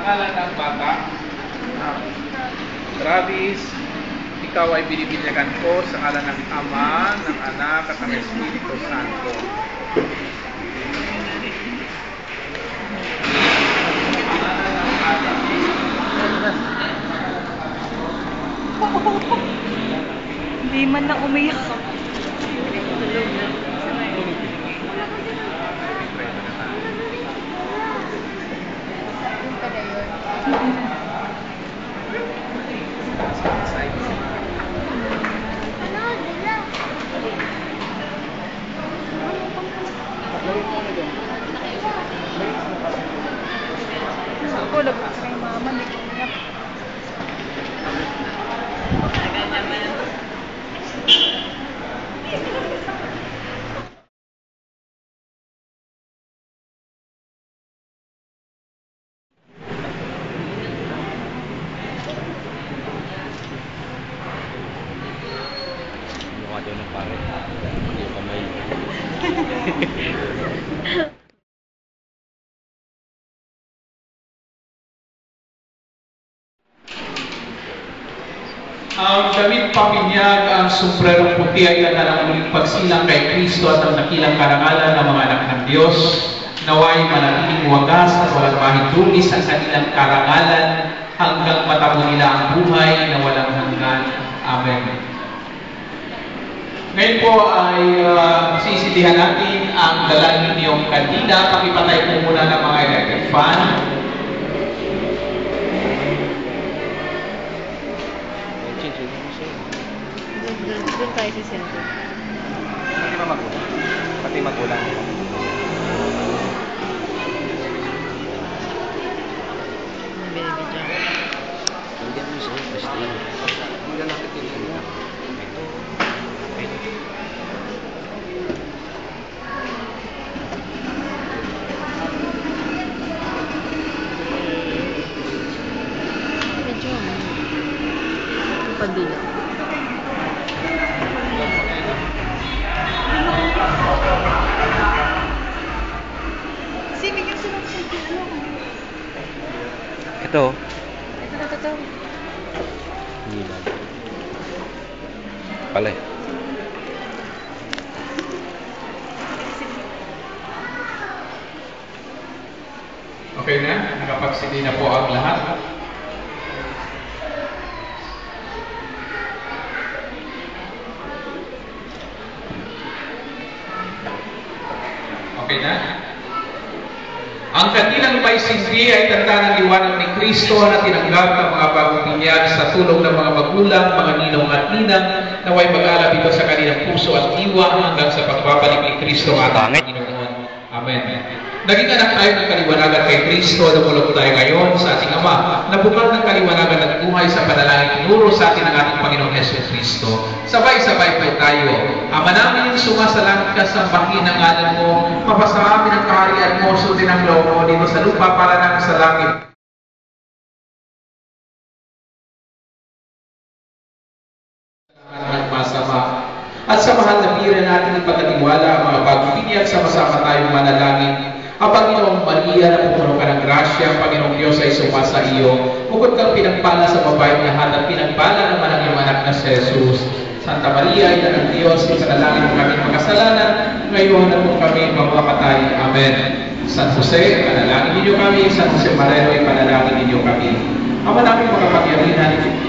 pangalan ng bata? Travis, ikaw ay binibilyagan ko sa ngalan ng Ama, ng Anak, at ng Espiritu Santo. Hindi man lang umiyak. Ako, labas kay mama, hindi ko umiyak. Mukha daw ng pare. Hindi kamay. Ang damit paminyag, ang sombrerong puti ay tanda ng muling pagsilang kay Kristo at ang nakilang karangalan ng mga anak ng Diyos. Naway manatiling wagas at walang mahidugis ang kanilang karangalan hanggang matamo nila ang buhay na walang hanggan. Amen. Ngayon po ay sisilihan natin ang dalangin niyong kandila. Pakipatay po muna ng mga electric fan. Doon tayo sa center. Pati ba magulang? Pati magulang. Binibidyo. Hindi mo siya. Basta yun. Hindi natin tinignan. Ito. Ito. Medyo pabila. Kasi bigyan sila ng sentilo. Ito. Ito. Hindi ba? Pala eh. Okay na? Nakapagsili na po ang lahat. Okay na? Ang kanilang may sindi ay tanda ng liwanag ni Kristo na tinanggap ng mga bagong binyag sa tulong ng mga magulang, mga ninong at ninang, naway mag-alab ito sa kanilang puso at diwa hanggang sa pagbabalik ni Kristo at ating Panginoon. Amen. Naging anak tayo ng kaliwanagan kay Kristo, namulog tayo ngayon sa ating Ama, nabukal ng kaliwanagan at buhay sa panalangin tinuro sa atin ng ating Panginoong Hesus Kristo. Sabay-sabay po tayo. Ama namin, sumasalangit ka sa bahin ng ngalan mo, mapasa amin ang kaharian mo, sundin ang loob mo dito sa lupa para nang sa langit. Masama. At sa mahal na bira natin ipagkatiwala ang mga bagong binyag, sama-sama tayong manalangin. Ang Panginoong Maria na pupuno ka ng grasya, ang Panginoong Diyos ay sumasa iyo. Bukod kang pinagpala sa babaeng lahat at pinagpala naman ang iyong anak na si Jesus. Santa Maria, ina ng Diyos, ipanalangin mo kami makasalanan, ngayon at kung kami mapapatay. Amen. San Jose, panalangin ninyo kami. San Jose Marero, ipanalangin ninyo kami. Ama namin makapangyarihan,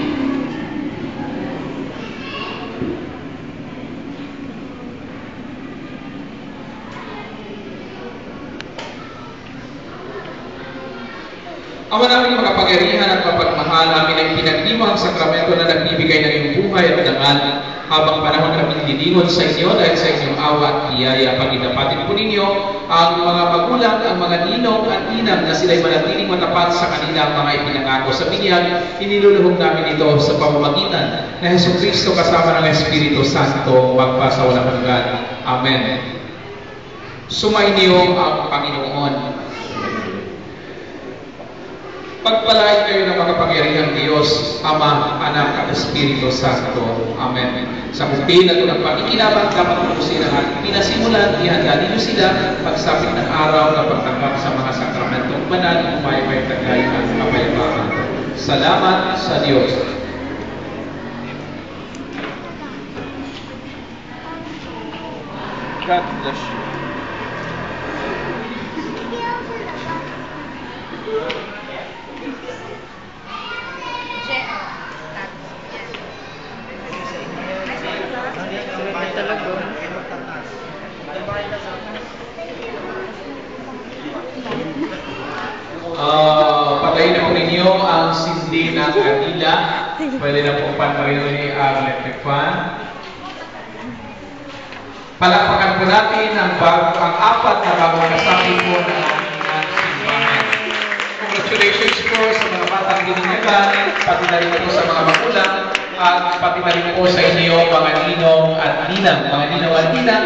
Ama namin makapangyarihan at mapagmahal, amin ay pinagdiwang ang sakramento na nagbibigay ng iyong buhay at dangal habang panahon kami lilingon sa inyo dahil sa inyong awa at biyaya. Pagdapatin po ninyo ang mga magulang, ang mga ninong at ninang na sila'y manatiling matapat sa kanilang mga ipinangako sa binyag. Iniluluhog namin ito sa pamamagitan na Jesucristo kasama ng Espiritu Santo magpasawalang hanggan. Amen. Sumainyo ang Panginoon. Pagpalain kayo ng makapangyarihang Diyos, Ama, Anak, at Espiritu Santo. Amen. Sa kupil at ng pakikinabang, dapat pupusin ang ating pinasimulan, ihanda ninyo sila pagsapit ng araw na pagtanggal makalambak sa mga sakramentong banal, may tagay ang kapayapaan. Salamat sa Diyos. God bless you. Patayin na po ninyo ang sindi ng kanila. Pwede na po pantarin ang electric fan. Palakpakan po natin ang apat na bagong kasapi po ng ating simbahan. Congratulations po sa mga batang gininyagan, pati na rin po sa mga magulang, at pati na rin po sa inyo mga ninong at ninang. Mga ninong at ninang,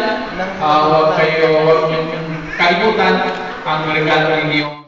huwag niyong kalimutan ang regalo ninyo.